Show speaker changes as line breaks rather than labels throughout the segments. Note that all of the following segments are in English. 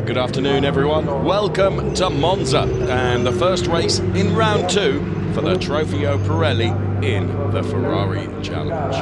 Good afternoon, everyone. Welcome to Monza and the first race in round 2 for the Trofeo Pirelli in the Ferrari Challenge.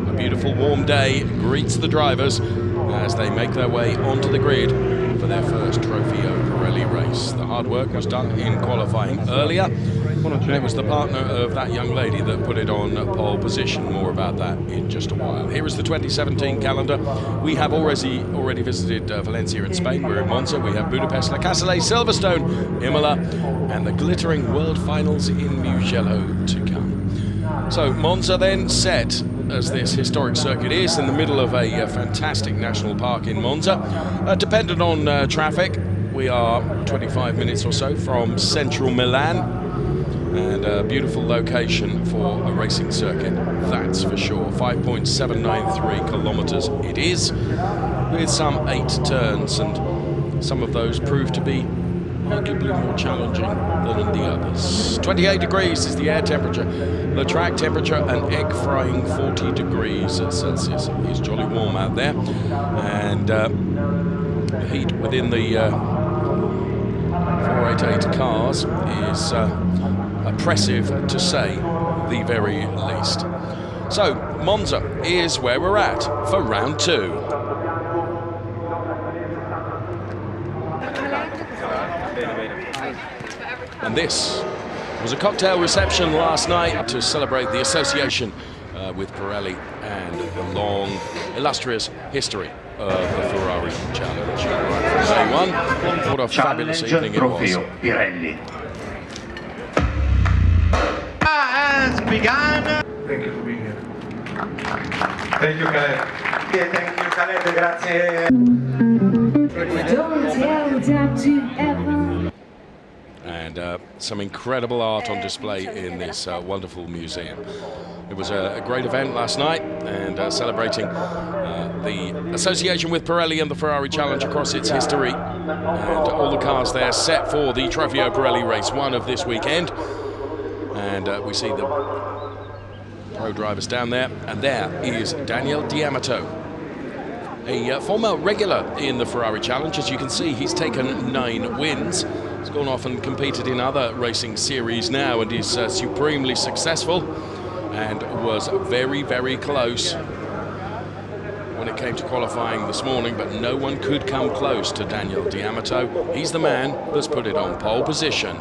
A beautiful warm day greets the drivers as they make their way onto the grid for their first Trofeo Pirelli race. The hard work was done in qualifying earlier, and it was the partner of that young lady that put it on pole position. More about that in just a while. Here is the 2017 calendar. We have already visited Valencia in Spain. We're in Monza. We have Budapest, La Casale, Silverstone, Imola, and the glittering World Finals in Mugello to come. So Monza then set, as this historic circuit is, in the middle of a fantastic national park in Monza. Dependent on traffic, we are 25 minutes or so from central Milan, and a beautiful location for a racing circuit, that's for sure. 5.793 kilometers it is, with some 8 turns, and some of those prove to be arguably more challenging than the others. 28 degrees is the air temperature. The track temperature, an egg frying 40 degrees Celsius. It is jolly warm out there, and the heat within the 488 cars is oppressive, to say the very least. So Monza is where we're at for round 2. And this was a cocktail reception last night to celebrate the association with Pirelli and the long, illustrious history of the Ferrari Challenge. Day one, what a fabulous evening it was.
Trofeo Pirelli.
Has begun.
Thank you for being here. Thank you, Caleb.
Thank you, Caleb. Grazie.
And some incredible art on display in this wonderful museum. It was a great event last night, and celebrating the association with Pirelli and the Ferrari Challenge across its history, and all the cars there set for the Trofeo Pirelli race 1 of this weekend. And we see the pro drivers down there, and there is Daniel D Amato, a former regular in the Ferrari Challenge. As you can see, he's taken 9 wins. He's gone off and competed in other racing series now, and is supremely successful, and was very, very close when it came to qualifying this morning, but no one could come close to Daniel D Amato. He's the man that's put it on pole position.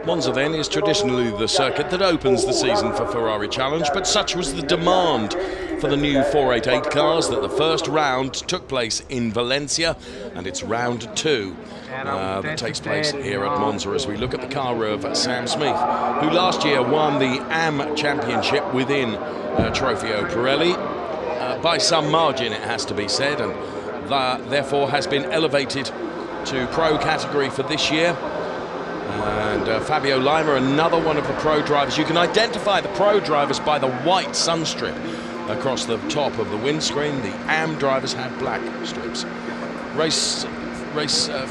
Monza then is traditionally the circuit that opens the season for Ferrari Challenge, but such was the demand for the new 488 cars that the first round took place in Valencia, and it's round 2 that takes place here at Monza as we look at the car of Sam Smith, who last year won the AM Championship within Trofeo Pirelli by some margin, it has to be said, and therefore has been elevated to pro category for this year. And Fabio Lima, another one of the pro drivers. You can identify the pro drivers by the white sunstrip across the top of the windscreen. The AM drivers had black strips. Race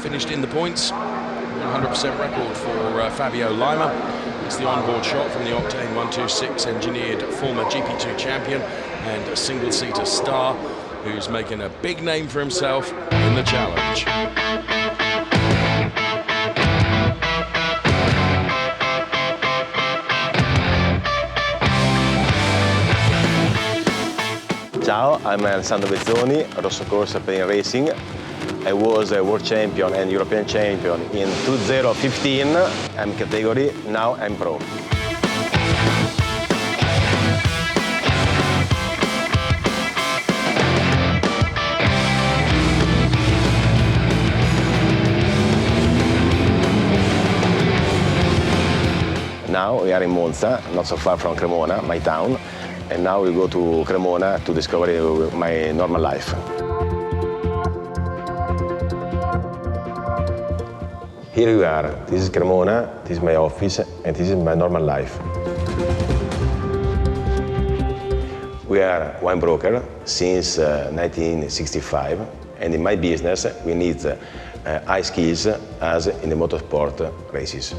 finished in the points. 100% record for Fabio Lima. It's the onboard shot from the Octane 126 engineered former GP2 champion and a single-seater star who's making a big name for himself in the challenge.
Ciao, I'm Alessandro Bezzoni, Rosso Corsa Penny Racing. I was a world champion and European champion in 2015 M category, now I'm pro. Now we are in Monza, not so far from Cremona, my town, and now we go to Cremona to discover my normal life. Here we are. This is Cremona, this is my office, and this is my normal life. We are wine broker since 1965, and in my business we need high skills as in the motorsport races.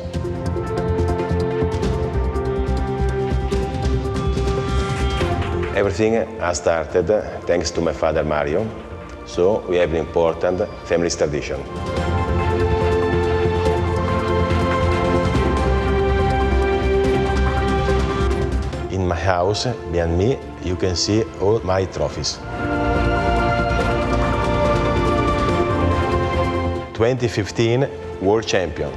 Everything has started thanks to my father Mario, so we have an important family tradition. In my house, behind me, you can see all my trophies. 2015 World Champion.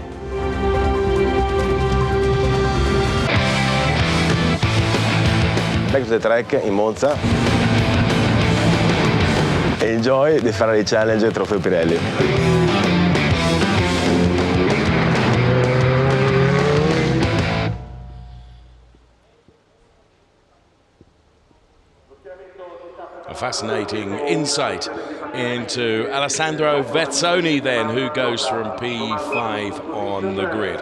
Back to the track in Monza. Enjoy the Ferrari Challenge Trofeo Pirelli.
A fascinating insight into Alessandro Vezzoni then, who goes from P5 on the grid.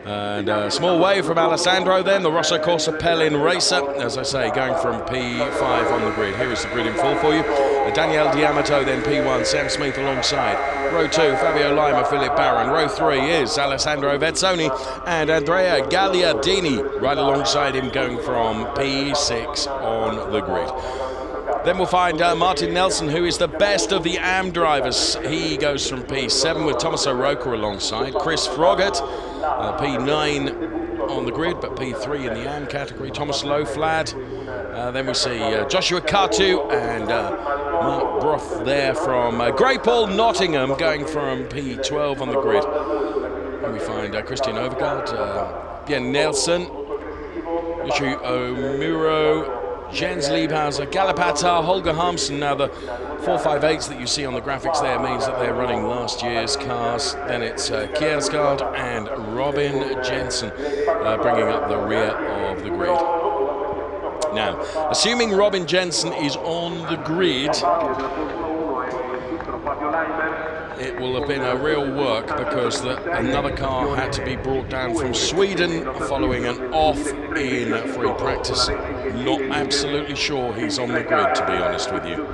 And a small wave from Alessandro then, the Rosso Corsa Pellin racer, as I say, going from P5 on the grid. Here is the grid in full for you. Daniel D Amato then P1, Sam Smith alongside. Row 2, Fabio Lima, Philip Barron. Row 3 is Alessandro Vezzoni and Andrea Gagliardini right alongside him, going from P6 on the grid. Then we'll find Martin Nelson, who is the best of the AM drivers. He goes from P7 with Thomas O'Rourke alongside. Chris Froggatt, P9 on the grid, but P3 in the AM category. Thomas Loflad. Then we see Joshua Cartu and Mark Broth there from Greypool, Nottingham, going from P12 on the grid. And we find Christian Overgaard, Bien Nelson, Yushu Omuro, Jens Liebhauser, Galapata, Holger Harmsen. Now the 458s that you see on the graphics there means that they're running last year's cars. Then it's Kiersgaard and Robin Jensen bringing up the rear of the grid. Now, assuming Robin Jensen is on the grid, it will have been a real work, because another car had to be brought down from Sweden following an off in free practice. Not absolutely sure he's on the grid, to be honest with you.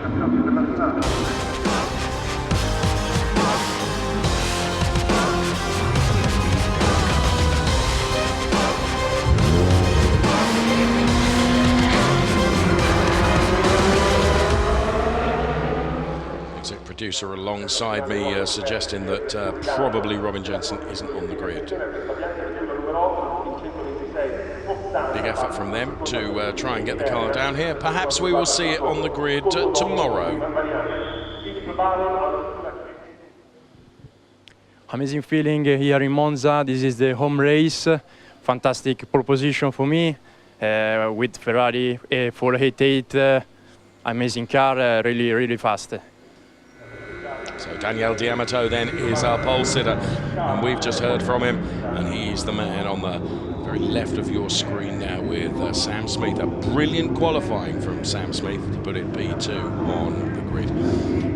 Producer alongside me suggesting that probably Robin Jensen isn't on the grid. Big effort from them to try and get the car down here. Perhaps we will see it on the grid tomorrow.
Amazing feeling here in Monza. This is the home race. Fantastic pole position for me with Ferrari 488. Amazing car, really fast.
So Daniel Di Amato then is our pole sitter, and we've just heard from him, and he's the man on the very left of your screen now with Sam Smith. A brilliant qualifying from Sam Smith to put it P2 on the grid.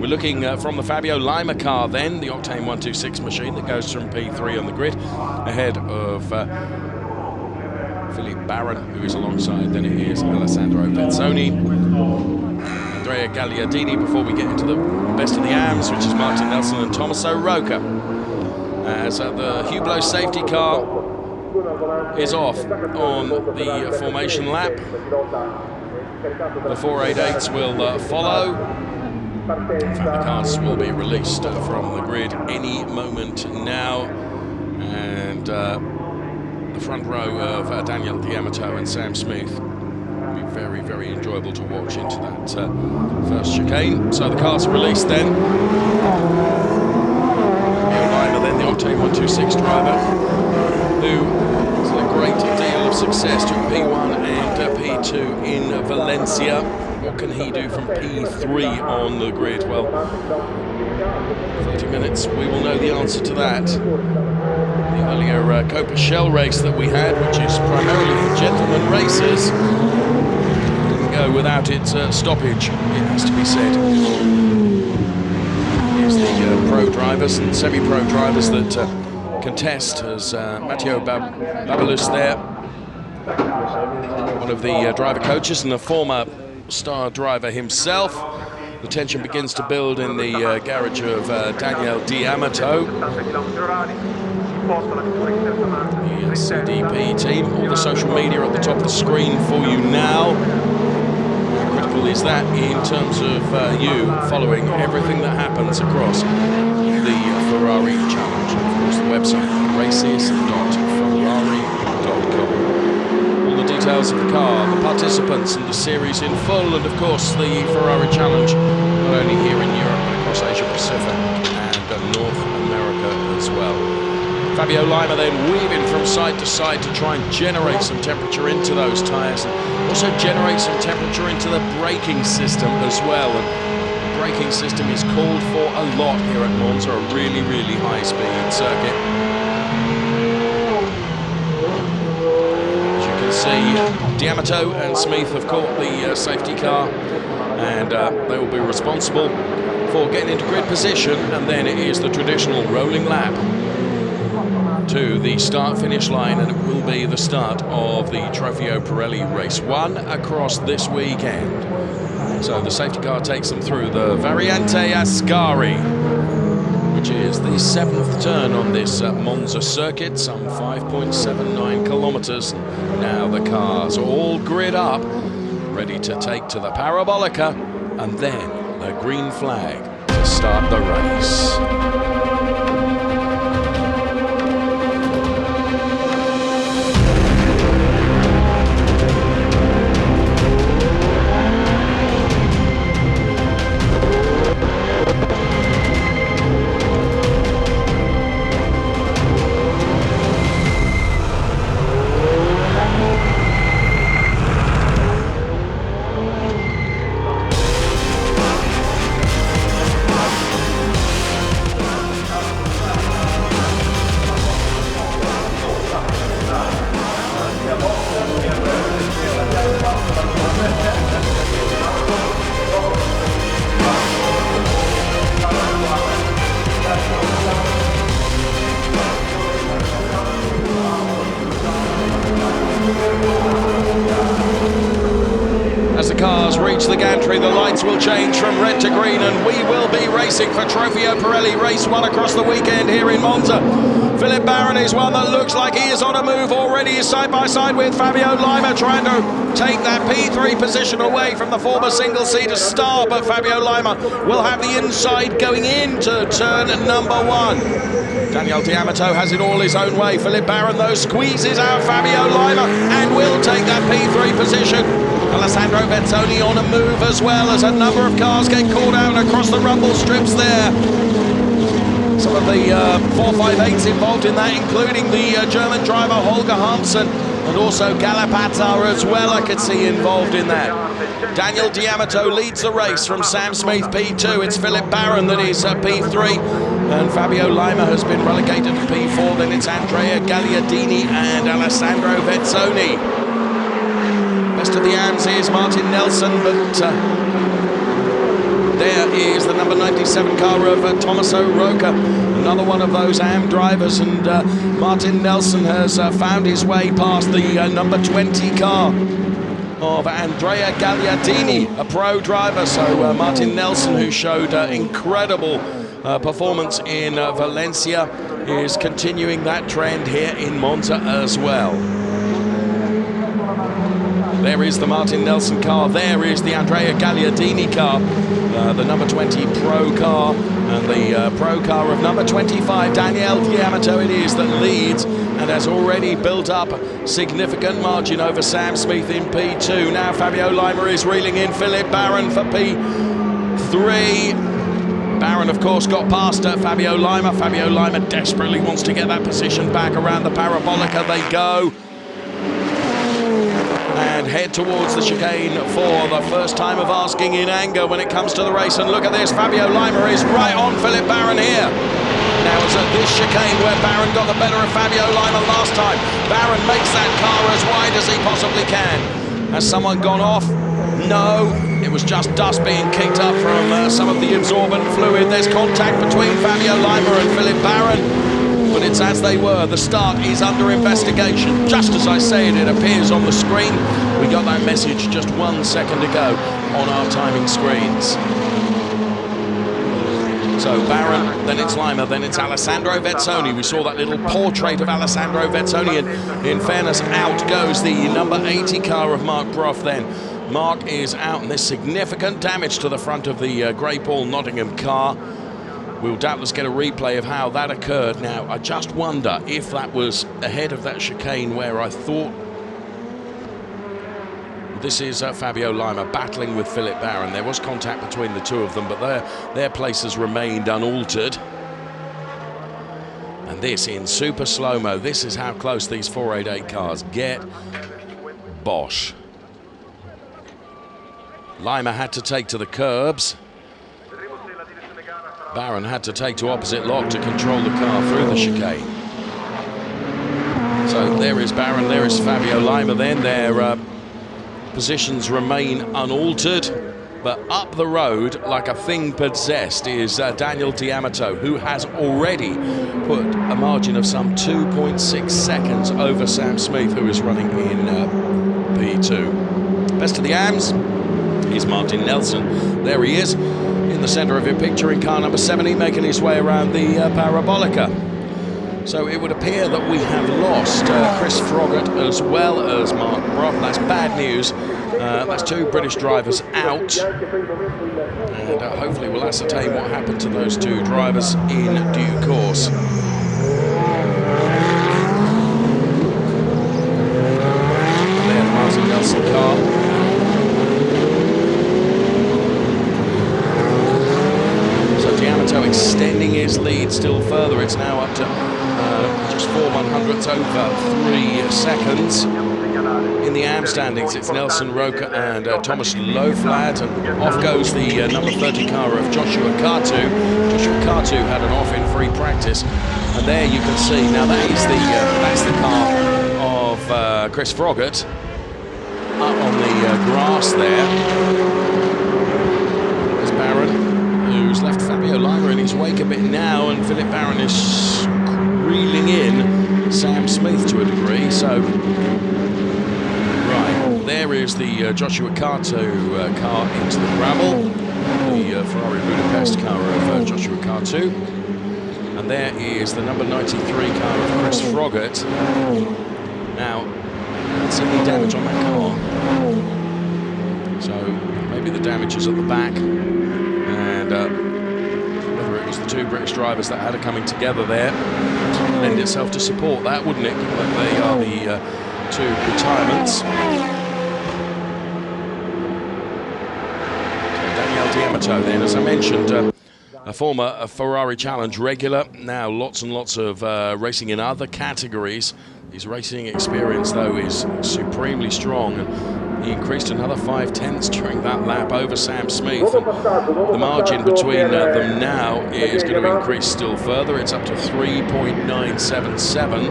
We're looking from the Fabio Lima car then, the Octane 126 machine that goes from P3 on the grid, ahead of Philippe Barron, who is alongside. Then it is Alessandro Vezzoni, Andrea Gagliardini, before we get into the best of the AMs, which is Martin Nelson and Thomas O'Rourke. As the Hublot safety car is off on the formation lap. The 488s will follow. In fact, the cars will be released from the grid any moment now. And the front row of Daniel Di Amato and Sam Smith very enjoyable to watch into that first chicane. So the cars are released then. Lima then, the Octane 126 driver, who has had a great deal of success to P1 and P2 in Valencia. What can he do from P3 on the grid? Well, 30 minutes, we will know the answer to that. The earlier Copa Shell race that we had, which is primarily for gentlemen racers, go without its stoppage, it has to be said. Here's the pro drivers and semi-pro drivers that contest as Matteo Babalus there, one of the driver coaches and a former star driver himself. The tension begins to build in the garage of Daniel D Amato. The CDP team, all the social media at the top of the screen for you now. How critical is that in terms of you following everything that happens across the Ferrari Challenge? And of course, the website, races.ferrari.com. All the details of the car, the participants and the series in full, and of course the Ferrari Challenge, not only here in Europe, but across Asia Pacific and North America as well. Fabio Lima then weaving from side to side to try and generate some temperature into those tyres, and also generate some temperature into the braking system as well. And the braking system is called for a lot here at Monza, a really, really high-speed circuit. As you can see, D Amato and Smith have caught the safety car, and they will be responsible for getting into grid position, and then it is the traditional rolling lap to the start-finish line, and it will be the start of the Trofeo Pirelli Race 1 across this weekend. So the safety car takes them through the Variante Ascari, which is the 7th turn on this Monza circuit, some 5.79 kilometers. Now the cars all grid up, ready to take to the Parabolica, and then the green flag to start the race. As the cars reach the gantry, the lights will change from red to green, and we will be racing for Trofeo Pirelli Race 1 across the weekend here in Monza. Philip Barron is one that looks like he is on a move already. He's side by side with Fabio Lima, trying to take that P3 position away from the former single-seater star, but Fabio Lima will have the inside going into turn number 1. Daniel Di Amato has it all his own way. Philip Barron, though, squeezes out Fabio Lima and will take that P3 position. Alessandro Vezzoni on a move as well, as a number of cars get caught out across the rumble strips there. Some of the 458s involved in that, including the German driver Holger Hansen, and also Galapata as well, I could see involved in that. Daniel Di Amato leads the race from Sam Smith P2. It's Philip Barron that is P3, and Fabio Lima has been relegated to P4. Then it's Andrea Gagliardini and Alessandro Vezzoni. Best of the AMs is Martin Nelson, but there is the number 97 car of Tommaso Rocca, another one of those AM drivers, and Martin Nelson has found his way past the number 20 car of Andrea Gagliardini, a pro driver. So Martin Nelson, who showed incredible performance in Valencia, is continuing that trend here in Monza as well. There is the Martin Nelson car, there is the Andrea Gagliardini car, the number 20 pro car, and the pro car of number 25, Daniel Di Amato it is, that leads and has already built up a significant margin over Sam Smith in P2. Now Fabio Lima is reeling in Philip Barron for P3. Barron, of course, got past Fabio Lima. Fabio Lima desperately wants to get that position back around the Parabolica. They go and head towards the chicane for the first time of asking in anger when it comes to the race. And look at this, Fabio Lima is right on Philip Barron here. Now it's at this chicane where Barron got the better of Fabio Lima last time. Barron makes that car as wide as he possibly can. Has someone gone off? No, it was just dust being kicked up from some of the absorbent fluid. There's contact between Fabio Lima and Philip Barron. but it's as they were. The start is under investigation. Just as I say it, it appears on the screen. We got that message just 1 second ago on our timing screens. So Baron, then it's Lima, then it's Alessandro Vezzoni. We saw that little portrait of Alessandro Vezzoni, and in fairness, out goes the number 80 car of Mark Brough then. Mark is out, and there's significant damage to the front of the Grey Paul Nottingham car. We'll doubtless get a replay of how that occurred. Now, I just wonder if that was ahead of that chicane where I thought... This is Fabio Lima battling with Philip Barron. There was contact between the two of them, but their places remained unaltered. And this in super slow-mo. This is how close these 488 cars get. Bosch. Lima had to take to the curbs. Barron had to take to opposite lock to control the car through the chicane. So there is Barron, there is Fabio Lima then. Their positions remain unaltered, but up the road like a thing possessed is Daniel D Amato, who has already put a margin of some 2.6 seconds over Sam Smith, who is running in P2. Best of the AMs is Martin Nelson. There he is in the centre of your picture in car number 70, making his way around the Parabolica. So it would appear that we have lost Chris Froggatt as well as Mark Brough. That's bad news. That's two British drivers out. And hopefully we'll ascertain what happened to those two drivers in due course. And there, the Martin Nelson car. So extending his lead still further. It's now up to just 4/100ths over 3 seconds. In the AM standings, it's Nelson Roca and Thomas Loflad, and off goes the number 30 car of Joshua Kartu. Joshua Kartu had an off in free practice, and there you can see, now that is that's the car of Chris Froggatt up on the grass there. There's Barron, who's left Fabio Lima in his wake a bit now, and Philip Barron is reeling in Sam Smith to a degree. So, right, there is the Joshua Kartu car into the gravel, the Ferrari Budapest car of Joshua Kartu, and there is the number 93 car of Chris Froggatt. Now, let's see any damage on that car. So, maybe the damage is at the back. And whether it was the two British drivers that had it coming together there, lend itself to support that, wouldn't it? They are the two retirements. So Daniel Di Amato then, as I mentioned, a former Ferrari Challenge regular, now lots and lots of racing in other categories. His racing experience, though, is supremely strong. He increased another 5/10ths during that lap over Sam Smith. And the margin between them now is going to increase still further. It's up to 3.977.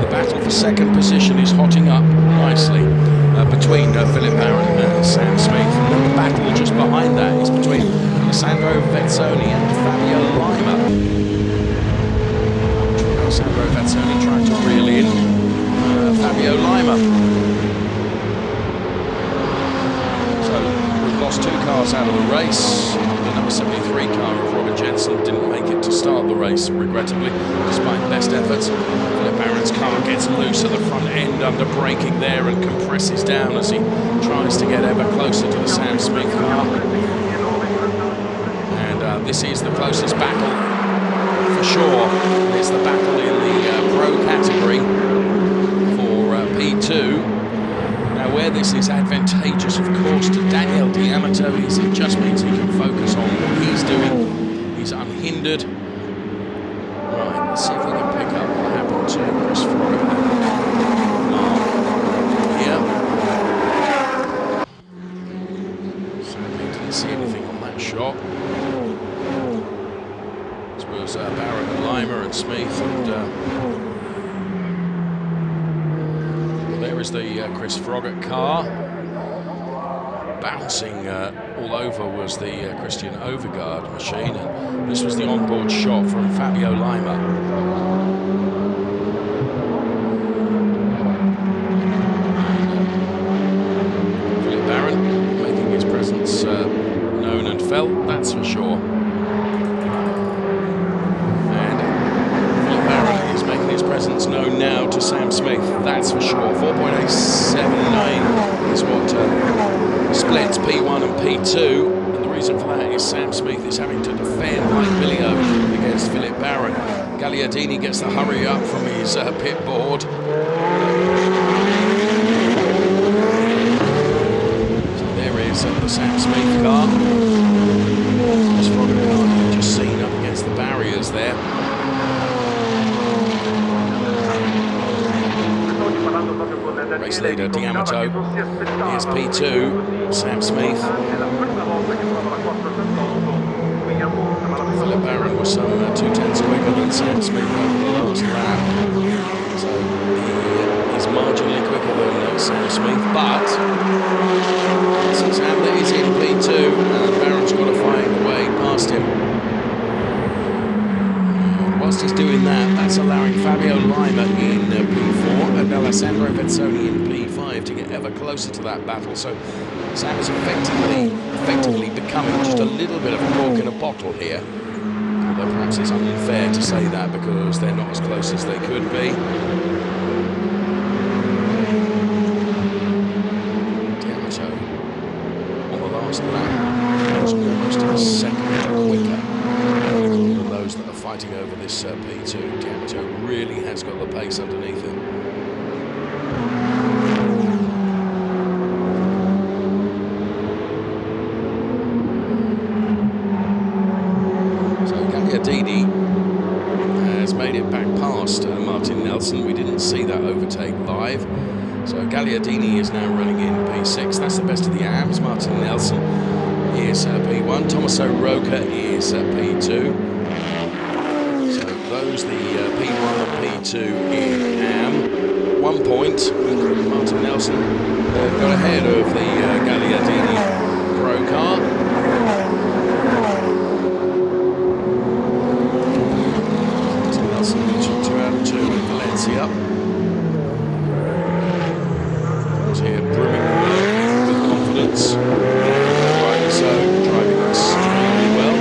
The battle for second position is hotting up nicely between Philip Barron and Sam Smith. And the battle just behind that is between Alessandro Vezzoni and Fabio Lima. Alessandro Vezzoni trying to reel in Fabio Lima. We've lost two cars out of the race. The number 73 car of Robin Jensen didn't make it to start the race, regrettably, despite best efforts. Philip Barron's car gets loose at the front end under braking there and compresses down as he tries to get ever closer to the Sam Smith car. And this is the closest battle, for sure. It's the battle in the Pro category for P2. Now, where this is advantageous, of course, to Daniel Di Amato is it just means he can focus on what he's doing. He's unhindered. Right, let's see if we can pick up what happened to Chris Froggatt. Yeah. Sadly, didn't see anything on that shot. This was Barron and Lima and Smith and... There is the Chris Froggatt car. bouncing all over was the Christian Overgaard machine, and this was the onboard shot from Fabio Lima. Philip Barron making his presence known and felt, that's for sure. And Philip Barron is making his presence known now to Sam Smith, that's for sure. 4.879 is what splits P1 and P2. And the reason for that is Sam Smith is having to defend like Billy Owen against Philip Barron. Gagliardini gets the hurry up from his pit board. The Sam Smith car. This front car you've just seen up against the barriers there. Race leader D Amato. Here's P2, Sam Smith. Philip Barron was some 2/10 quicker than Sam Smith over the last lap. So he's marginally quicker than Sam Smith, but Sam that is in P2, and Barron's got to find a way past him. And whilst he's doing that, that's allowing Fabio Lima in P4 and Alessandro Vezzoni in P5 to get ever closer to that battle. So Sam is effectively becoming just a little bit of a cork in a bottle here. Although perhaps it's unfair to say that because they're not as close as they could be. Lap was almost a second quicker than those that are fighting over this P2. D Amato really has got the pace underneath him. So Gagliardini has made it back past Martin Nelson. We didn't see that overtake live. So Gagliardini is now running in P6. That's the best of the AMs. Martin Nelson is P1. Tommaso Rocca is P2. So those the P1 and P2 in AM. 1 point. Martin Nelson got ahead of the Gagliardini Pro car. Martin Nelson took 2 out of 2 in Valencia. Here brimming with confidence, rightly so, driving extremely well.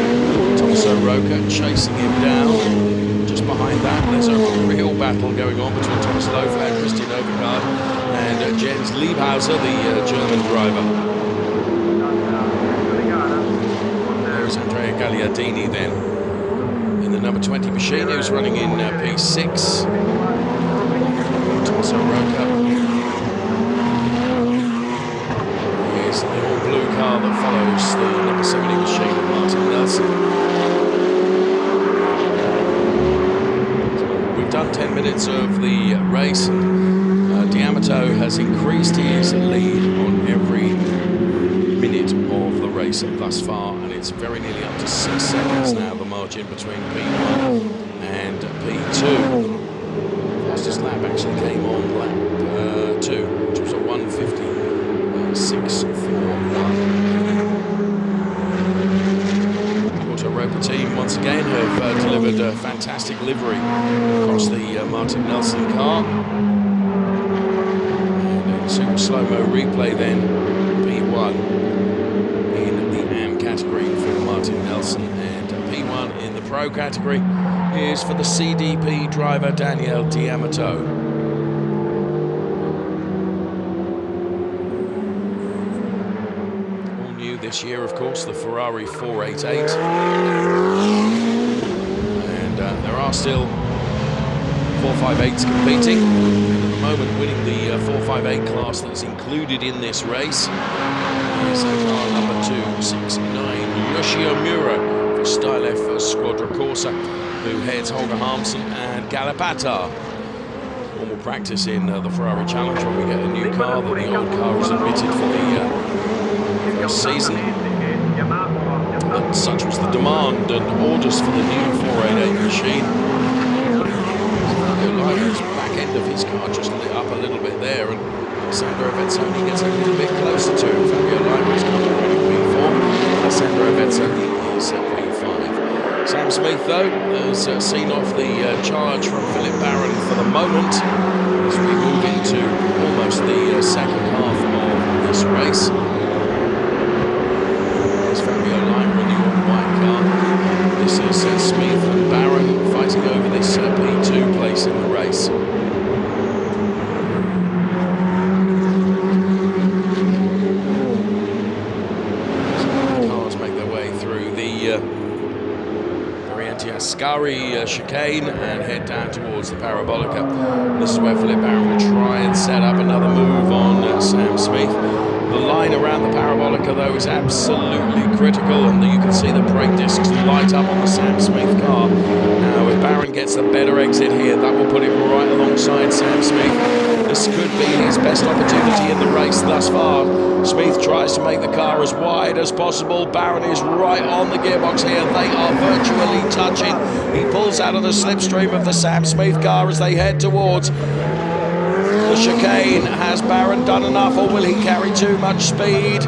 Tommaso Rocca chasing him down. Just behind that, there's a real battle going on between Thomas Lofland, Christian Overgaard, and Jens Liebhauser, the German driver. There's Andrea Gagliardini then in the number 20 machine, who's running in P6. Tommaso Rocca. The all-blue car that follows the number 70 machine of Martin Nelson. So we've done 10 minutes of the race, and D Amato has increased his lead on every minute of the race thus far, and it's very nearly up to 6 seconds now, the margin between P1 and P2. Fastest lap actually came on lap 2, which was a 1:50.641. Auto Roper team once again have delivered a fantastic livery across the Martin Nelson car. And in super slow-mo replay then, P1 in the AM category for Martin Nelson, and P1 in the Pro category is for the CDP driver Daniel D Amato. This year, of course, the Ferrari 488, and there are still 458s competing, and at the moment winning the 458 class that's included in this race is car number 269, Yoshio Mura for Style F Squadra Corsa, who heads Holger Harmsen and Galapatar. Normal practice in the Ferrari Challenge when we get a new car that the old car is admitted for the season, but such was the demand and orders for the new 488 machine. Relive is back end of his car just lit up a little bit there, and Alessandro Vezzoni gets a little bit closer to him. Fabio Lima is coming already P4. Alessandro Vezzoni is at P5. Sam Smith, though, has seen off the charge from Philip Barron for the moment as we move into almost the second half of this race. There's Fabio Lima in the all-white car. This is Smith and Barron fighting over this P2 place in the race. Ascari chicane and head down towards the Parabolica. This is where Philip Barron will try and set up another move on Sam Smith. The line around the Parabolica, though, is absolutely critical, and you can see the brake discs light up on the Sam Smith car. Now, if Barron gets the better exit here, that will put him right alongside Sam Smith. This could be his best opportunity in the race thus far. Smith tries to make the car as wide as possible. Barron is right on the gearbox here. They are virtually touching. He pulls out of the slipstream of the Sam Smith car as they head towards the chicane. Has Barron done enough, or will he carry too much speed?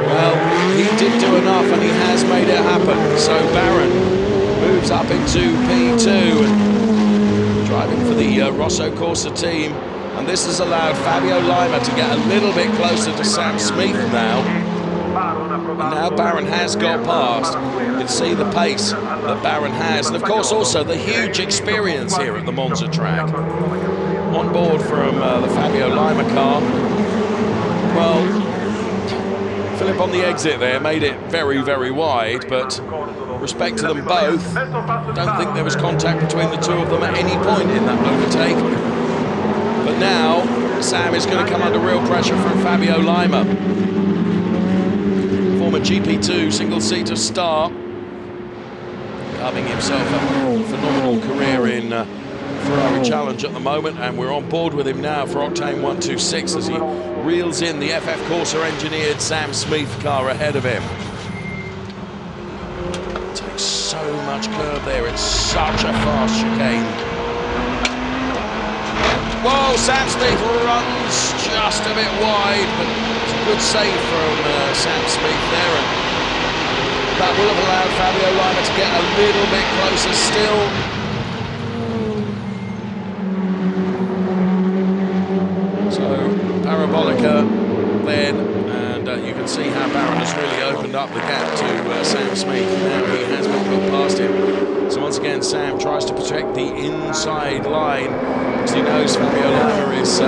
Well, he did do enough, and he has made it happen. So Barron moves up into P2, driving for the Rosso Corsa team. And this has allowed Fabio Lima to get a little bit closer to Sam Smith now. And now Barron has got past. You can see the pace that Barron has. And of course also the huge experience here at the Monza track. On board from the Fabio Lima car. Well, Philip on the exit there made it very, very wide, but respect to them both. Don't think there was contact between the two of them at any point in that overtake. But now, Sam is going to come under real pressure from Fabio Lima. Former GP2 single-seater star, carving himself a phenomenal career in Ferrari Challenge at the moment, and we're on board with him now for Octane 126 as he reels in the FF Corsa engineered Sam Smith car ahead of him. Takes so much curb there, it's such a fast chicane. Whoa, Sam Smith runs just a bit wide, but it's a good save from Sam Smith there, and that will have allowed Fabio Lima to get a little bit closer still. So, Parabolica then, and you can see how Barron has really opened up the gap to Sam Smith. Now he has been put past him. So once again, Sam tries to protect the inside line, because he knows Fabio Lima is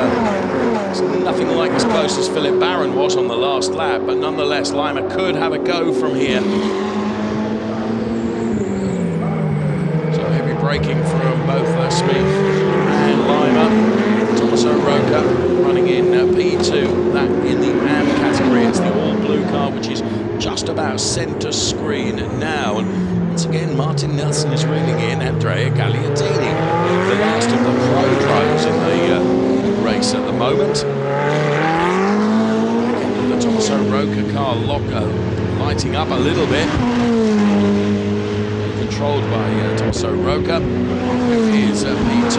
nothing like as close as Philip Barron was on the last lap, but nonetheless, Lima could have a go from here. So heavy braking from both Smith and Lima. Tommaso Rocca running in P2, that in the AM category. It's the all-blue car, which is just about centre screen now. And once again, Martin Nelson is reeling in Andrea Gagliardini, the last of the pro drivers in the race at the moment. The Tommaso Rocca car lighting up a little bit. Controlled by Tommaso Rocca, who is P2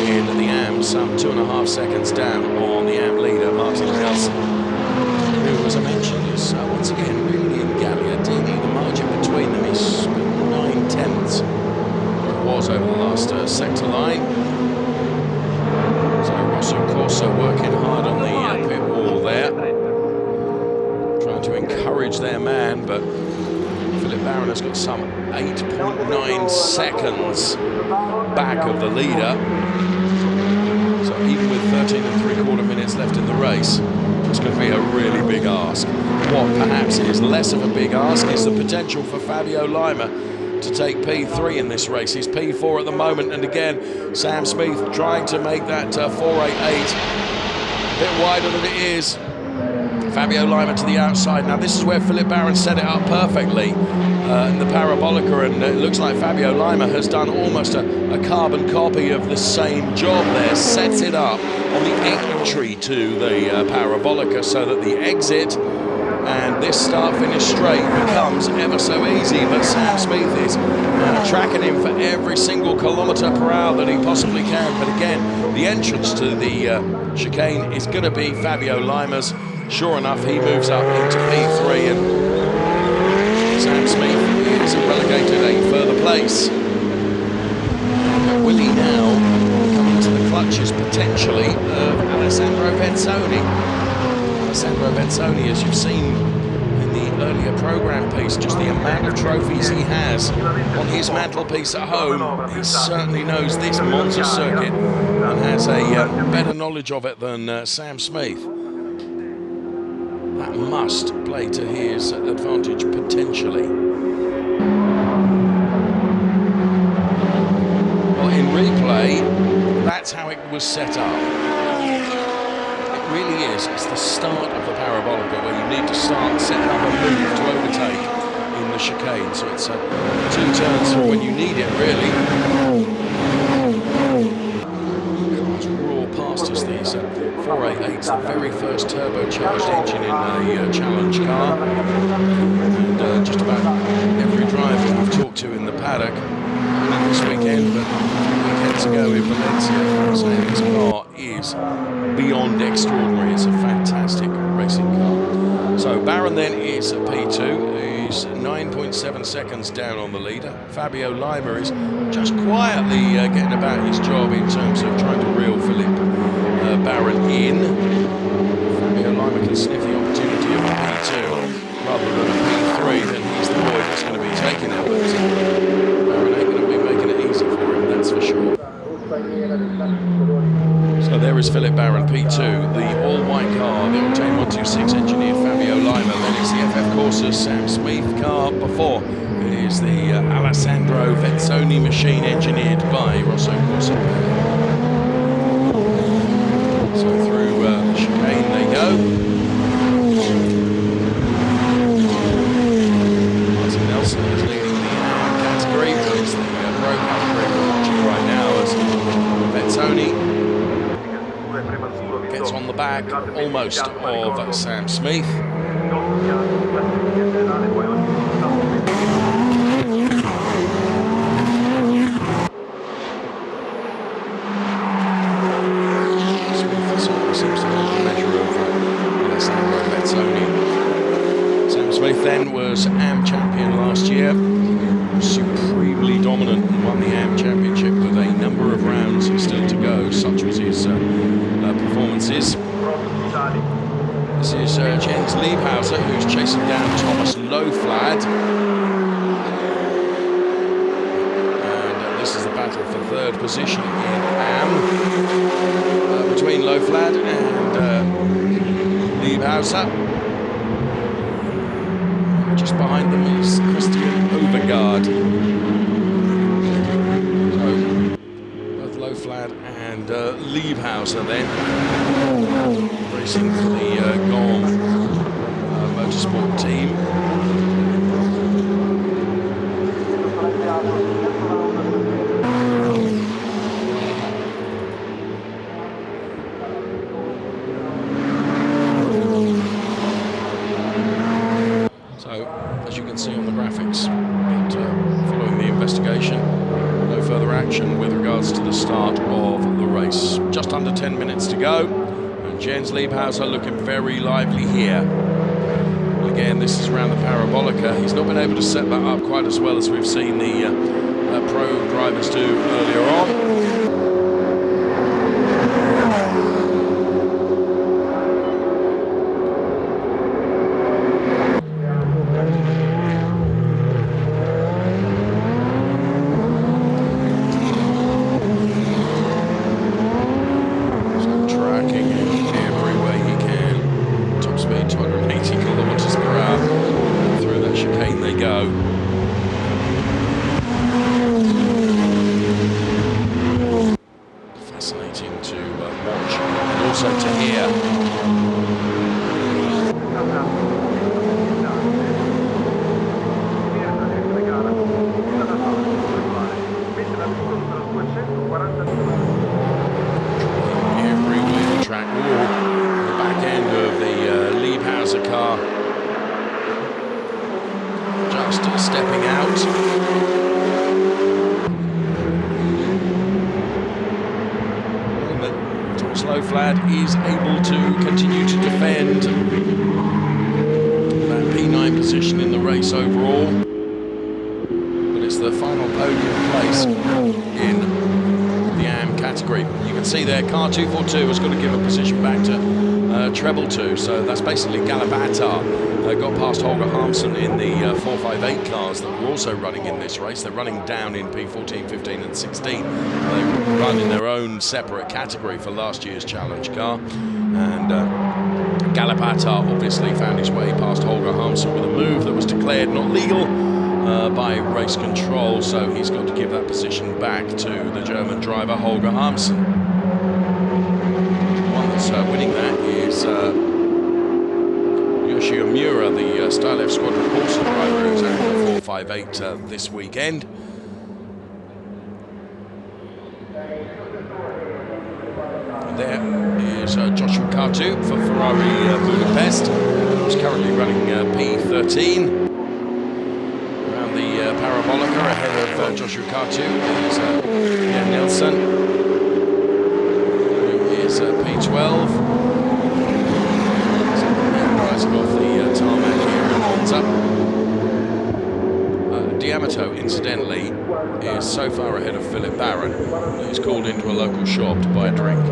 in the AM, some 2.5 seconds down on the AM leader, Martin Nelson, who, as I mentioned, is once again reeling in Gagliardini. The margin between them is 9/10, or it was over the last sector line. So Rosso Corsa working hard on the pit wall there, trying to encourage their man, but Philip Barron has got some 8.9 seconds back of the leader. So even with 13 3/4 minutes left in the race, it's going to be a really big ask. What perhaps is less of a big ask is the potential for Fabio Lima to take P3 in this race. He's P4 at the moment, and again, Sam Smith trying to make that 488 a bit wider than it is. Fabio Lima to the outside. Now this is where Philip Barron set it up perfectly in the Parabolica, and it looks like Fabio Lima has done almost a carbon copy of the same job there. Sets it up on the entry to the Parabolica so that the exit and this start-finish straight becomes ever so easy, but Sam Smith is tracking him for every single kilometre per hour that he possibly can. But again, the entrance to the chicane is going to be Fabio Lima's. Sure enough, he moves up into P3, and Sam Smith is relegated a further place. Will he now come into the clutches, potentially, of Alessandro Vezzoni? Alessandro Vezzoni, as you've seen in the earlier programme piece, just the amount of trophies he has on his mantelpiece at home. He certainly knows this Monza circuit and has a better knowledge of it than Sam Smith. That must play to his advantage, potentially. Well, in replay, that's how it was set up. It really is. It's the start of the parabolica where you need to start, set up a move to overtake in the chicane. So it's 2 turns for when you need it, really. Cars roar past us, these 488s, the very first turbocharged engine in a challenge car. And just about every driver we've talked to in the paddock, not this weekend, but weekends ago in Valencia, saying this car is beyond extraordinary. It's a fantastic racing car. So Barron then is P2. He's 9.7 seconds down on the leader. Fabio Lima is just quietly getting about his job in terms of trying to reel Philippe Barron in. Fabio Lima can sniff the opportunity of a P2 rather than a P3, then he's the boy that's going to be taking it. But Barron ain't going to be making it easy for him, that's for sure. So there is Philippe Barron, P2, the all-white car, the Octane 126 engineered Fabio Lima. Then it's the FF Corsa Sam Smith car. Before it is the Alessandro Vezzoni machine engineered by Rosso Corsa. So through the chicane they go. Martin Nelson is leading the category, but it's the pro category we're watching right now as Vezzoni gets on the back almost of Sam Smith. Smith certainly seems to have the measure of Alessandro Vezzoni. Sam Smith then was AM champion last year, supremely dominant and won the AM championship with a number of rounds still to go. Such was his performances. This is Jens Liebhauser, who's chasing down Thomas Loflad. And this is the battle for third position in AM between Loflad and Liebhauser. Just behind them is Christian Overgaard. So both Loflad and Liebhauser then racing for the Gaume Motorsport team. So, as you can see on the graphics, that following the investigation, no further action with regards to the start of the race. Just under 10 minutes to go, and Jens Liebhauser looking very lively here. Again, this is around the parabolica. He's not been able to set that up quite as well as we've seen the pro drivers do earlier on. just stepping out. Slowflad is able to continue to defend that P9 position in the race overall. But it's the final podium place in the AM category. You can see there, car 242 has got to give a position back to treble 2, so that's basically Galabatar. Got past Holger Harmsen in the 458 cars that were also running in this race. They're running down in P14, 15 and 16. They run in their own separate category for last year's challenge car. And Galabatar obviously found his way past Holger Harmsen with a move that was declared not legal by race control, so he's got to give that position back to the German driver Holger Harmsen. The one that's winning that is Yoshio Miura, the Stylev Squadron Porsche driver, who's out in the 458 this weekend. And there is Joshua Kartu for Ferrari Budapest, who's currently running P13. Around the Parabolica ahead of Joshua Kartu is Jan Nilsson, who is P12. Rising off the tarmac here in Monza. D Amato, incidentally, is so far ahead of Philip Barron that he's called into a local shop to buy a drink.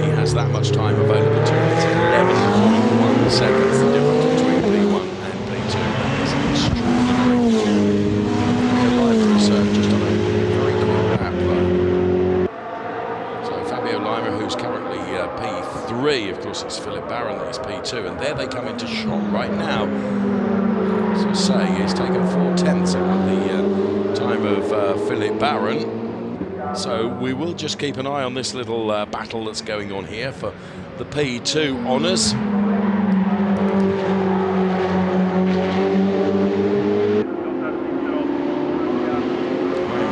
He has that much time available to him. It's 11.1 seconds, the difference between P1 and P2. That is extraordinary. Relive is just on a very quick lap, though. So Fabio Lima, who's currently P3, of course it's Philip Barron that is P2, and there they come into shot right now. As I say, he's taken 4/10 out of the time of Philip Barron. So we will just keep an eye on this little battle that's going on here for the P2 honours.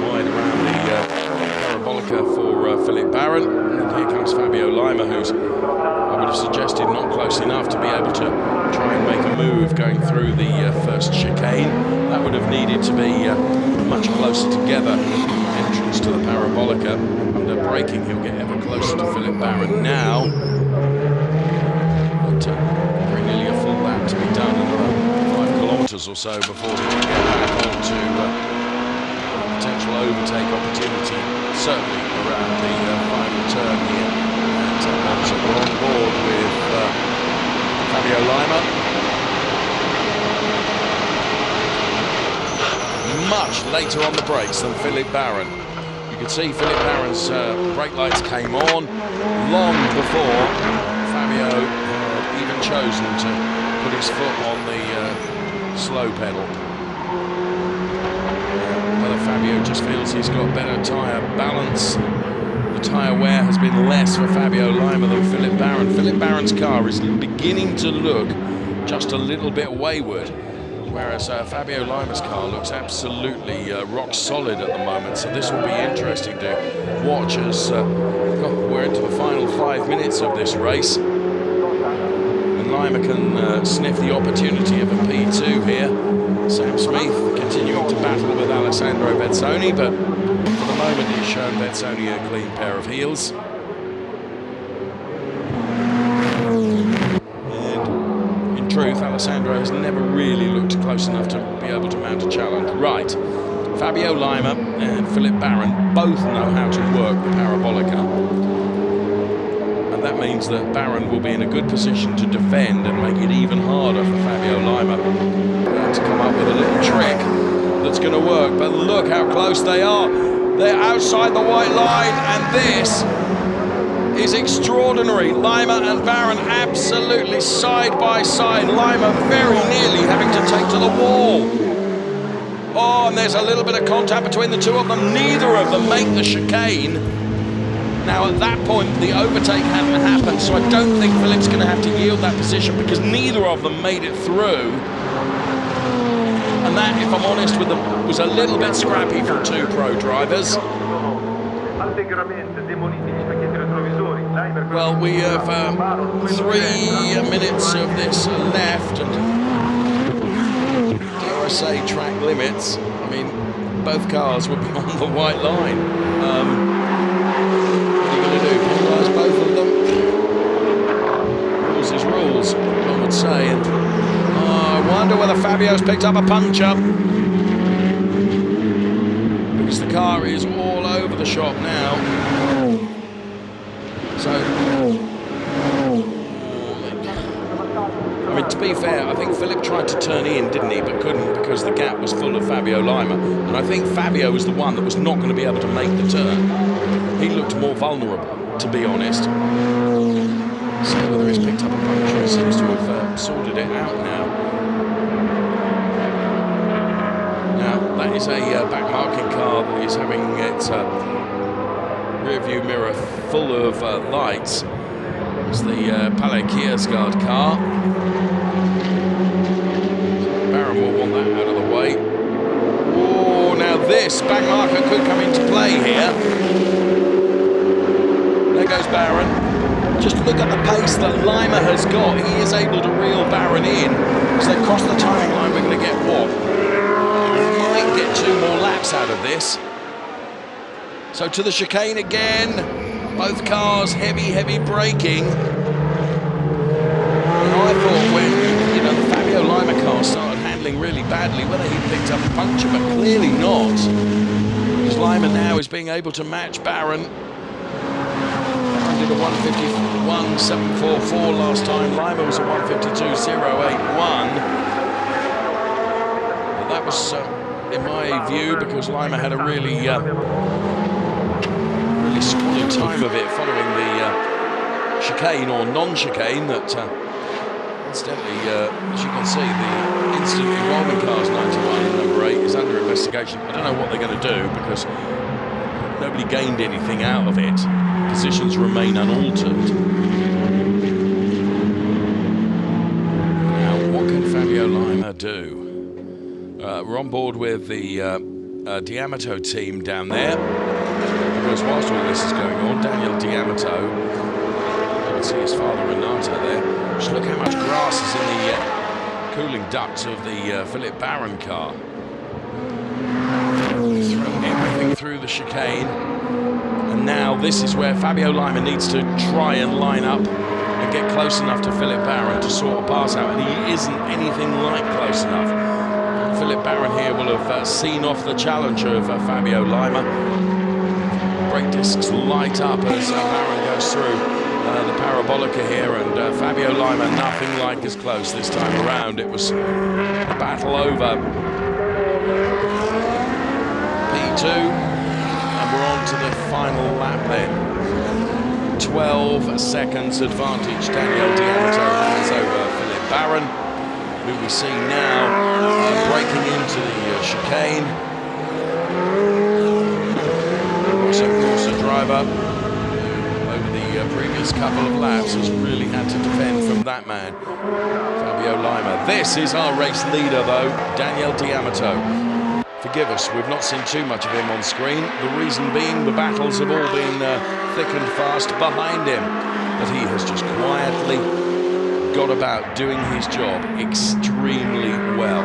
Wide around the Parabolica for Philip Barron. And here comes Fabio Lima, who's, I would have suggested, not close enough to be able to try and make a move going through the first chicane. That would have needed to be much closer together. Entrance to the Parabolica. Under braking, he'll get ever closer to Philip Barron now. But very nearly a full lap to be done, another 5 kilometres or so before we can get back on to potential overtake opportunity, certainly around the final turn here. So we're on board with Fabio Lima. Much later on the brakes than Philip Barron. You can see Philip Barron's brake lights came on long before Fabio had even chosen to put his foot on the slow pedal. Whether Fabio just feels he's got better tyre balance. The tyre wear has been less for Fabio Lima than Philip Barron. Philip Barron's car is beginning to look just a little bit wayward, whereas Fabio Lima's car looks absolutely rock solid at the moment. So this will be interesting to watch as we're into the final 5 minutes of this race. And Lima can sniff the opportunity of a P2 here. Sam Smith continuing to battle with Alessandro Bezzoni, but for the moment he's shown Bezzoni a clean pair of heels. And in truth, Alessandro has never really looked close enough to be able to mount a challenge. Right, Fabio Lima and Philip Barron both know how to work the Parabolica. And that means that Barron will be in a good position to defend and make it even harder for Fabio Lima to come up with a little trick that's going to work. But look how close they are. They're outside the white line, and this is extraordinary. Lima and Barron absolutely side by side. Lima very nearly having to take to the wall. Oh, and there's a little bit of contact between the two of them. Neither of them make the chicane. Now, at that point, the overtake hadn't happened, so I don't think Philip's going to have to yield that position because neither of them made it through. And that, if I'm honest with them, was a little bit scrappy for two pro drivers. Well, we have 3 minutes of this left, and dare I say track limits, I mean, both cars would be on the white line. What are you going to do? Penalise both of them? Rules is rules, one would say. And, I wonder whether Fabio's picked up a puncture. Because the car is all over the shop now. So, I mean, to be fair, I think Philip tried to turn in, didn't he, but couldn't because the gap was full of Fabio Lima. And I think Fabio was the one that was not going to be able to make the turn. He looked more vulnerable, to be honest. So whether he's picked up a puncture, he seems to have sorted it out now. Now, that is a back-marking car that is having its rear-view mirror full of lights. It's the Palais Kiersgaard car. Baron will want that out of the way. Oh, now this back marker could come into play here. There goes Baron. Just look at the pace that Lima has got. He is able to reel Baron in. As they cross the timing line, we're going to get what? We might get 2 more laps out of this. So to the chicane again. Both cars heavy braking. And I thought when, you know, the Fabio Lima car started handling really badly, whether he picked up a puncture, but clearly not. Because Lima now is being able to match Baron. Baron did a 151.744 last time. Lima was a 152.081. But that was, in my view, because Lima had a really squalid time of it following the chicane or non-chicane that incidentally, as you can see, the instant involvement cars 91 and number 8 is under investigation. I don't know what they're going to do because nobody gained anything out of it. Positions remain unaltered. Now, what can Fabio Lima do? We're on board with the D Amato team down there. Because whilst all this is going on, Daniel D Amato, you can see his father Renato there. Just look how much grass is in the cooling ducts of the Philip Baron car. Thrown everything through the chicane. And now this is where Fabio Lima needs to try and line up and get close enough to Philip Baron to sort a pass out. And he isn't anything like close enough. Philip Baron here will have seen off the challenger of Fabio Lima. Brake discs light up as Baron goes through the parabolica here, and Fabio Lima nothing like as close this time around. It was a battle over P2, and we're on to the final lap then. 12 seconds advantage Daniel D Amato has over Philip Baron, who we see now breaking into the chicane. So, of course, the driver over the previous couple of laps has really had to defend from that man, Fabio Lima. This is our race leader, though, Daniel D Amato. Forgive us, we've not seen too much of him on screen. The reason being the battles have all been thick and fast behind him. But he has just quietly got about doing his job extremely well.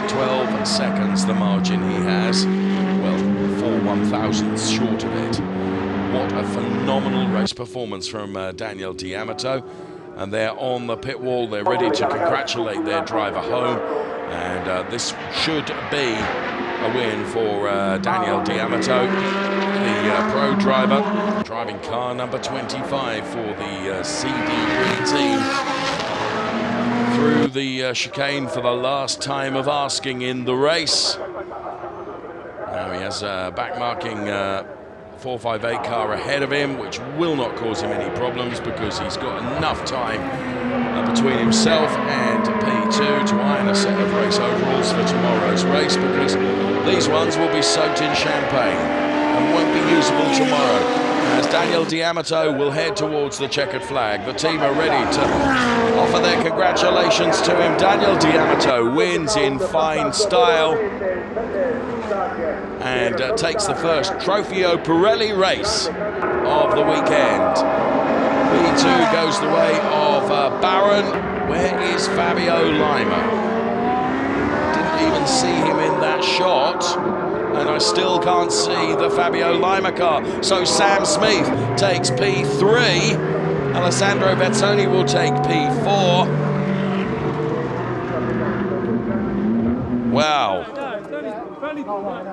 12 seconds the margin he has. Well, 4 1/1000ths short of it. What a phenomenal race performance from Daniel D Amato. And they're on the pit wall. They're ready to congratulate their driver home. And this should be a win for Daniel D Amato, the pro driver, driving car number 25 for the CD3 team. Through the chicane for the last time of asking in the race. Now he has a back-marking 458 car ahead of him, which will not cause him any problems because he's got enough time between himself and P2 to iron a set of race overalls for tomorrow's race, because these ones will be soaked in champagne and won't be usable tomorrow. As Daniel D Amato will head towards the checkered flag. The team are ready to offer their congratulations to him. Daniel D Amato wins in fine style and takes the first Trofeo Pirelli race of the weekend. P2 goes the way of Baron. Where is Fabio Lima? can see him in that shot, and I still can't see the Fabio Lima car. So Sam Smith takes P3, Alessandro Vezzoni will take P4. Wow.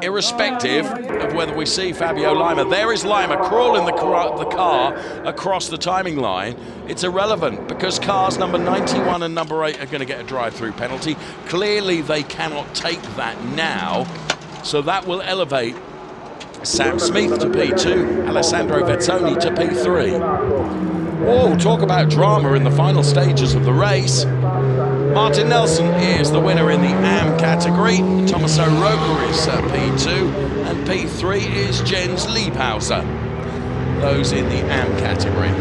Irrespective of whether we see Fabio Lima, there is Lima crawling the car across the timing line. It's irrelevant because cars number 91 and number 8 are going to get a drive-through penalty. Clearly they cannot take that now, so that will elevate Sam Smith to P2, Alessandro Vezzoni to P3. Whoa, talk about drama in the final stages of the race. Martin Nelson is the winner in the AM category. Tommaso Rocca is P2, and P3 is Jens Liebhauser. Those in the AM category.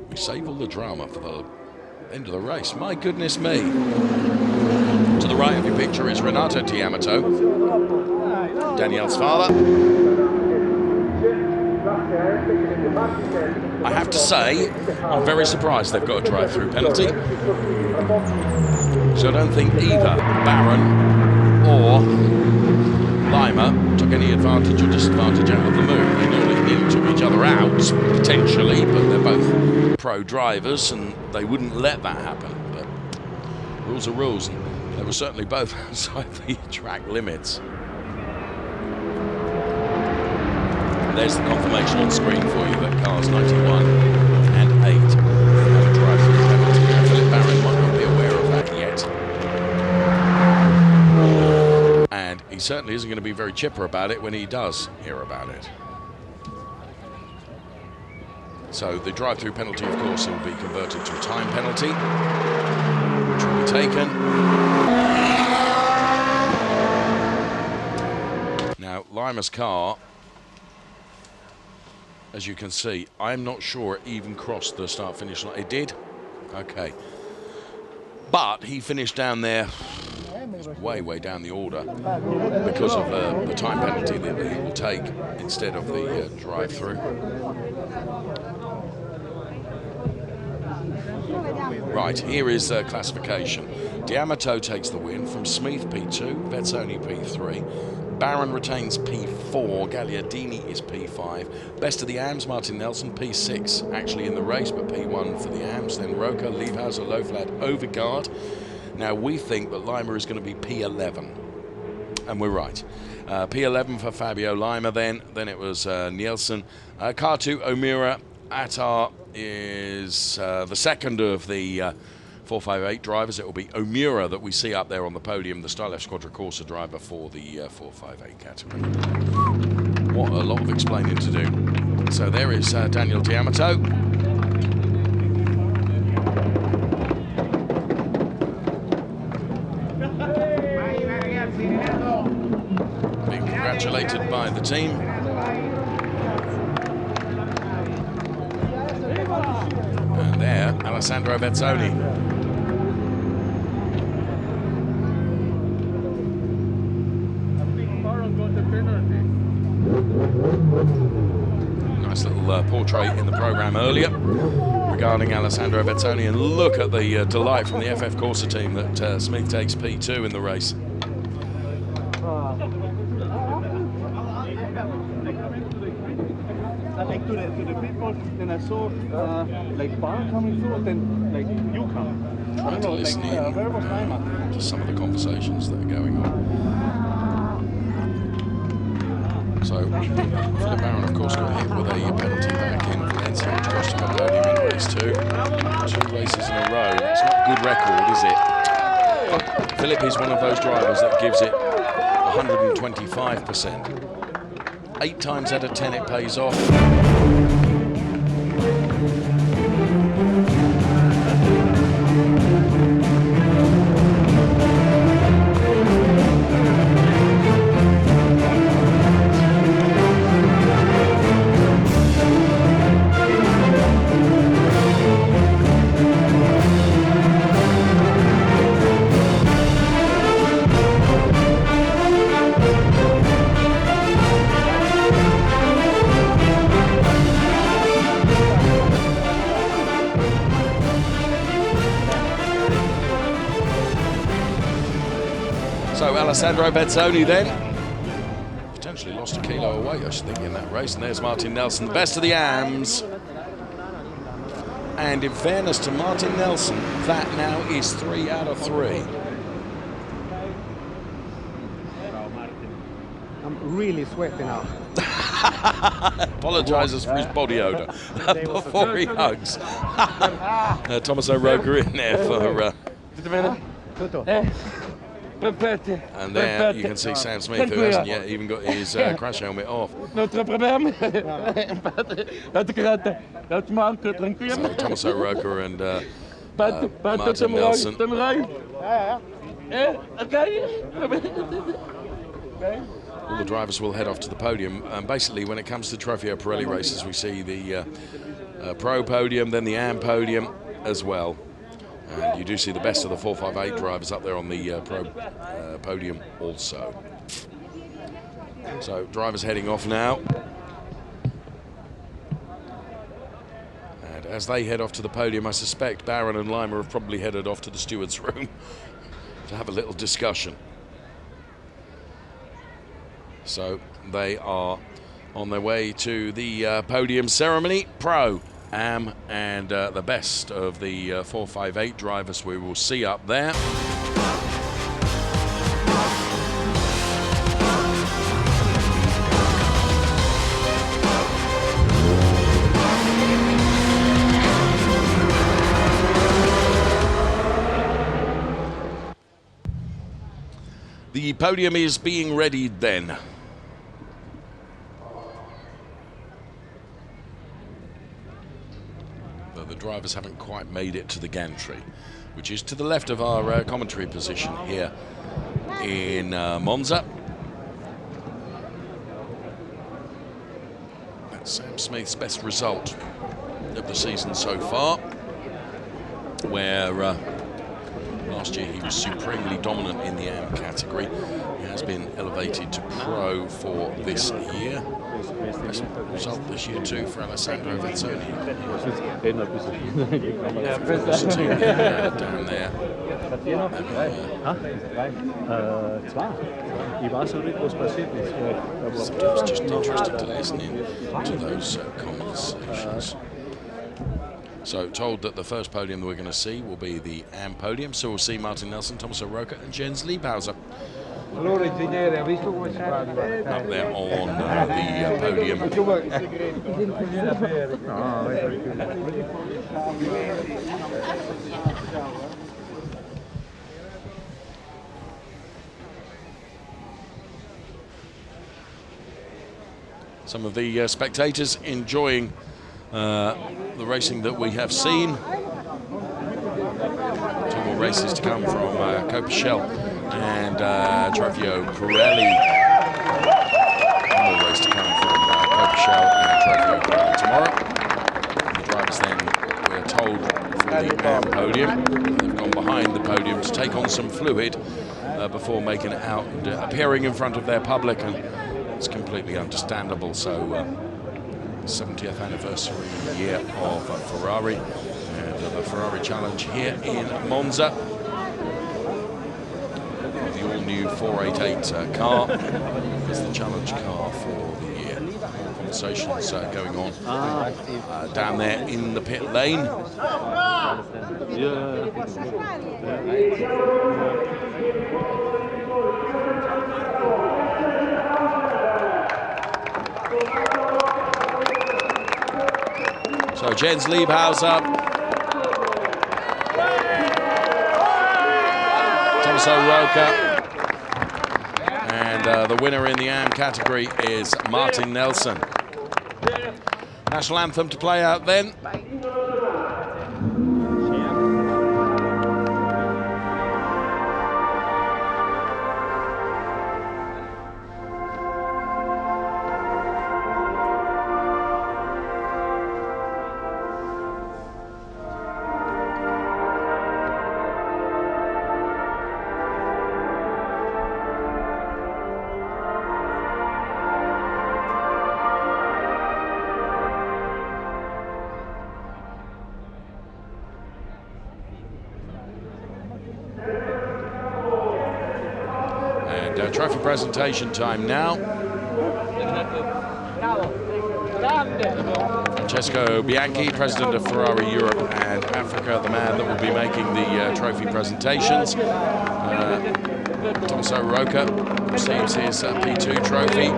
We save all the drama for the end of the race. My goodness me. To the right of your picture is Renato D Amato, Danielle's father. I have to say, I'm very surprised they've got a drive-through penalty. So I don't think either Baron or Lima took any advantage or disadvantage out of the move. They nearly took each other out, potentially, but they're both pro drivers and they wouldn't let that happen. But rules are rules, and they were certainly both outside the track limits. There's the confirmation on screen for you that cars 91 and 8 have a drive-through penalty. Now, Philip Barron might not be aware of that yet. And he certainly isn't going to be very chipper about it when he does hear about it. So the drive-through penalty, of course, will be converted to a time penalty, which will be taken. Now, Lima's car, as you can see, I'm not sure it even crossed the start-finish line. It did? Okay. But he finished down there, way down the order, because of the time penalty that he will take instead of the drive-through. Right, here is classification. D Amato takes the win from Smith P2, Vezzoni P3. Baron retains P4, Gagliardini is P5. Best of the AMs, Martin Nelson, P6, actually in the race, but P1 for the AMs. Then Rocca, Liebhauser, Loflad, Overgaard. Now we think that Lima is going to be P11, and we're right. P11 for Fabio Lima then it was Nielsen. Car 2, Omura. Attar is the second of the 458 drivers. It will be Omura that we see up there on the podium, the Style F Squadra Corsa driver for the 458 category. What a lot of explaining to do. So there is Daniel D Amato. Being congratulated by the team. And there, Alessandro Vezzoni. Nice little portrait in the program earlier regarding Alessandro Vezzoni, and look at the delight from the FF Corsa team that Smith takes P2 in the race.
Like to the people, then I saw like bar coming through, and then like you come.
Trying to listen in to some of the conversations that are going on. So, Philip Barron, of course, got hit with a penalty back in Valencia, which cost him a podium in race 2. 2 races in a row. It's not a good record, is it? But Philip is one of those drivers that gives it 125%. 8 times out of 10 it pays off. Alessandro Bezzoni then. Potentially lost a kilo of weight, I should think, in that race. And there's Martin Nelson, the best of the AMs. And in fairness to Martin Nelson, that now is 3 out of 3.
I'm really sweaty now.
Apologises for his body odour before he hugs. Thomas O'Rourke in there for... and there you can see Sam Smith, who hasn't yet even got his crash helmet off. So Thomas O'Rourke and Martin Nelson. All the drivers will head off to the podium. Basically, when it comes to Trofeo Pirelli races, we see the Pro Podium, then the AM Podium as well. And you do see the best of the 458 drivers up there on the Pro Podium also. So, drivers heading off now. And as they head off to the podium, I suspect Barron and Lima have probably headed off to the stewards' room to have a little discussion. So they are on their way to the podium ceremony. Pro, AM, and the best of the 458 drivers we will see up there. The podium is being readied then. The drivers haven't quite made it to the gantry, which is to the left of our commentary position here in Monza. That's Sam Smith's best result of the season so far, where last year he was supremely dominant in the AM category. He has been elevated to Pro for this year. Best result this year too for Alessandro Bezzoni. Down there. Sometimes just interesting to listen in to those conversations. So told that the first podium that we're going to see will be the AM podium. So we'll see Martin Nelson, Thomas O'Rourke and Jens Liebhauser up there on the podium. Some of the spectators enjoying the racing that we have seen. 2 more races to come from Coppichelle and Trofeo Pirelli. 1 more race to come from Coppichelle and Trofeo Pirelli tomorrow. The drivers then, we're told, for the AM podium. They've gone behind the podium to take on some fluid before making it out and appearing in front of their public, and it's completely understandable. So 70th anniversary year of Ferrari and the Ferrari Challenge here in Monza. The all-new 488 car is the challenge car for the year. Conversations going on down there in the pit lane. So Jens Liebhauser, Thomas O'Rourke, and the winner in the AM category is Martin Nelson. National anthem to play out then. And trophy presentation time now. Francesco Bianchi, president of Ferrari Europe and Africa, the man that will be making the trophy presentations. Tommaso Rocca receives his P2 trophy.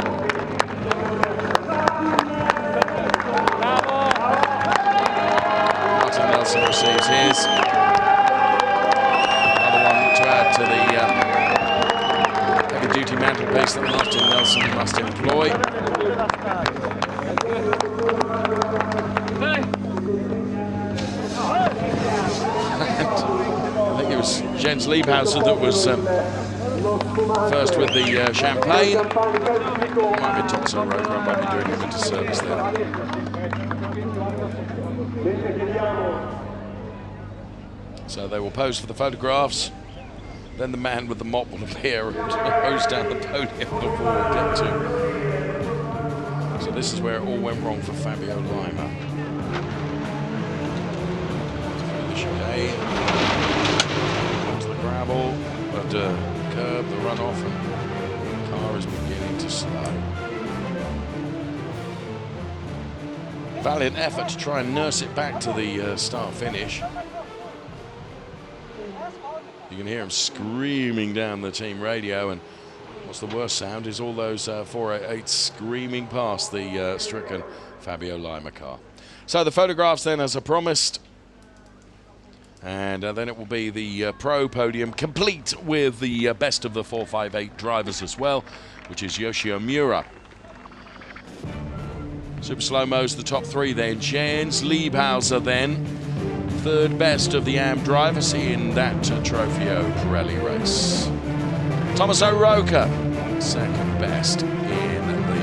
Martin Nelson receives his. Another one to add to the heavy-duty mantelpiece that Martin Nelson must employ. I think it was Jens Liebhauser that was first with the champagne. Might be Tommaso Rocca, I might be doing him a disservice there. So they will pose for the photographs. Then the man with the mop will appear and hose down the podium before we get to. So this is where it all went wrong for Fabio Lima. Through the chicane, onto the gravel, but the curb, the runoff, and the car is beginning to slow. Valiant effort to try and nurse it back to the start finish. You can hear him screaming down the team radio, and what's the worst sound is all those 488 screaming past the stricken Fabio Lima car. So the photographs then, as I promised, and then it will be the pro podium, complete with the best of the 458 drivers as well, which is Yoshio Miura. Super slow-mo's the top three then. Jens Liebhauser then, third best of the AM drivers in that Trofeo Pirelli race. Tommaso Rocca, second best in the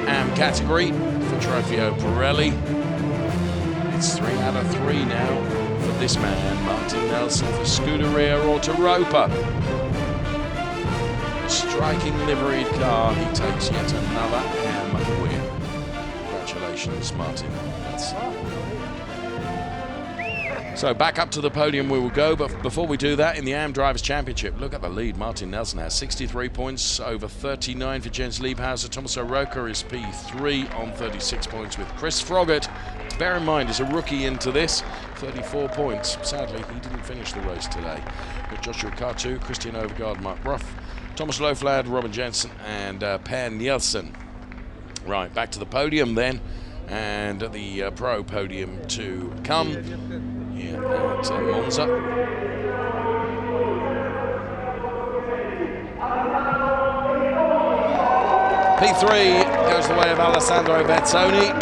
AM category for Trofeo Pirelli. It's 3 out of 3 now for this man, Martin Nelson for Scuderia Autoropa. A striking liveried car, he takes yet another AM win. Congratulations, Martin Nelson. So back up to the podium we will go, but before we do that, in the AM Drivers' Championship, look at the lead Martin Nelson has. 63 points over 39 for Jens Liebhauser. Tommaso Rocca is P3 on 36 points with Chris Froggatt. Bear in mind, as a rookie into this, 34 points. Sadly, he didn't finish the race today. But Joshua Cartu, Christian Overgaard, Mark Ruff, Thomas Loflad, Robin Jensen, and Per Nielsen. Right, back to the podium then, and the pro podium to come here at Monza. P3 goes the way of Alessandro Vezzoni.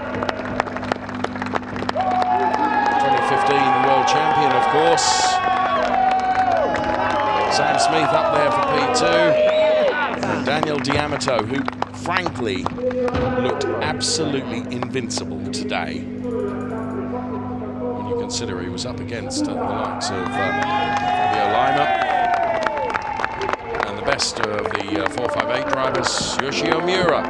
2015 world champion, of course. Sam Smith up there for P2. And Daniel D Amato, who frankly looked absolutely invincible today. When you consider he was up against the likes of Fabio Lima and the best of the 458 drivers, Yoshio Miura.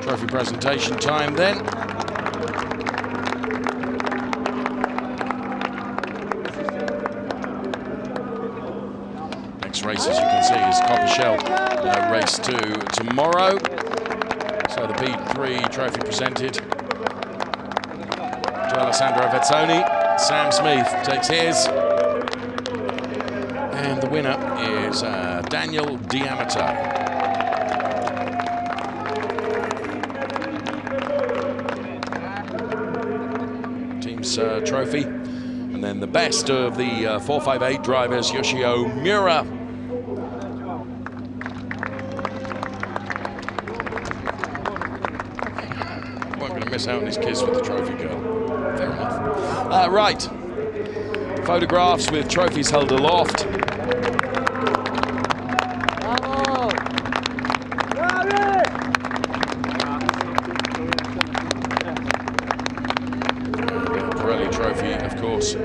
Trophy presentation time then. Next race, as you can see, is Copper Shell race 2 tomorrow. So the P3 trophy presented to Alessandro Vezzoni. Sam Smith takes his. And the winner is Daniel D Amato. Trophy, and then the best of the 458 drivers, Yoshio Miura. Weren't going to miss out on his kiss with the trophy girl. Fair enough. Right, Photographs with trophies held aloft. Pirelli trophy, of course.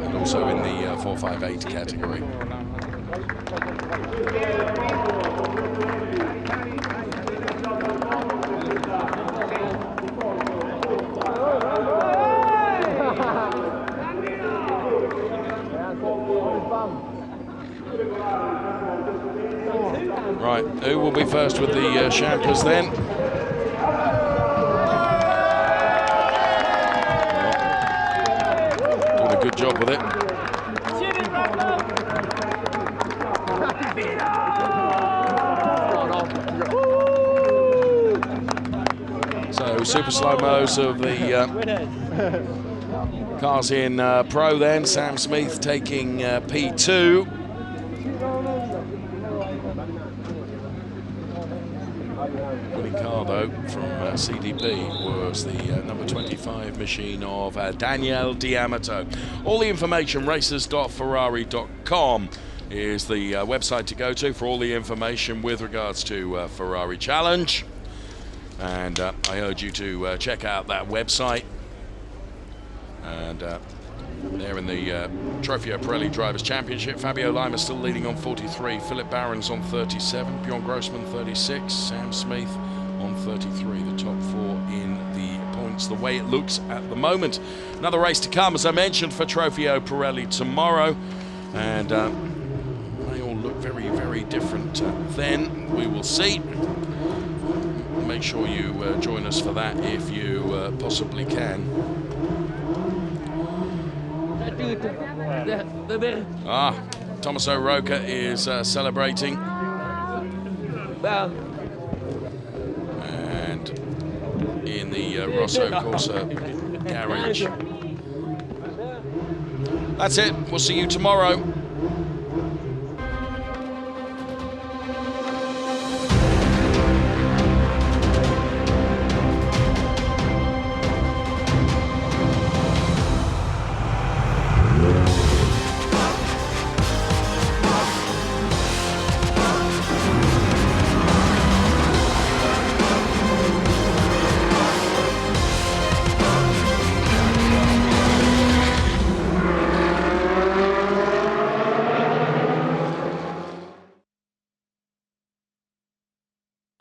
And also in the 458 category. Right, who will be first with the champers then? Doing a good job with it. So super slow-mos of the cars in Pro then. Sam Smith taking P2. Winning car though from CDP was the number 25 machine of Daniel D Amato. All the information, racers.ferrari.com is the website to go to for all the information with regards to Ferrari Challenge. And I urge you to check out that website. And there in the Trofeo Pirelli Drivers' Championship, Fabio Lima still leading on 43, Philip Barron's on 37, Bjorn Grossman 36, Sam Smith on 33, the top four in the points, the way it looks at the moment. Another race to come, as I mentioned, for Trofeo Pirelli tomorrow, and they all look very, very different then. We will see. Make sure you join us for that if you possibly can. Thomas O'Rourke is celebrating. And in the Rosso Corsa garage. That's it. We'll see you tomorrow.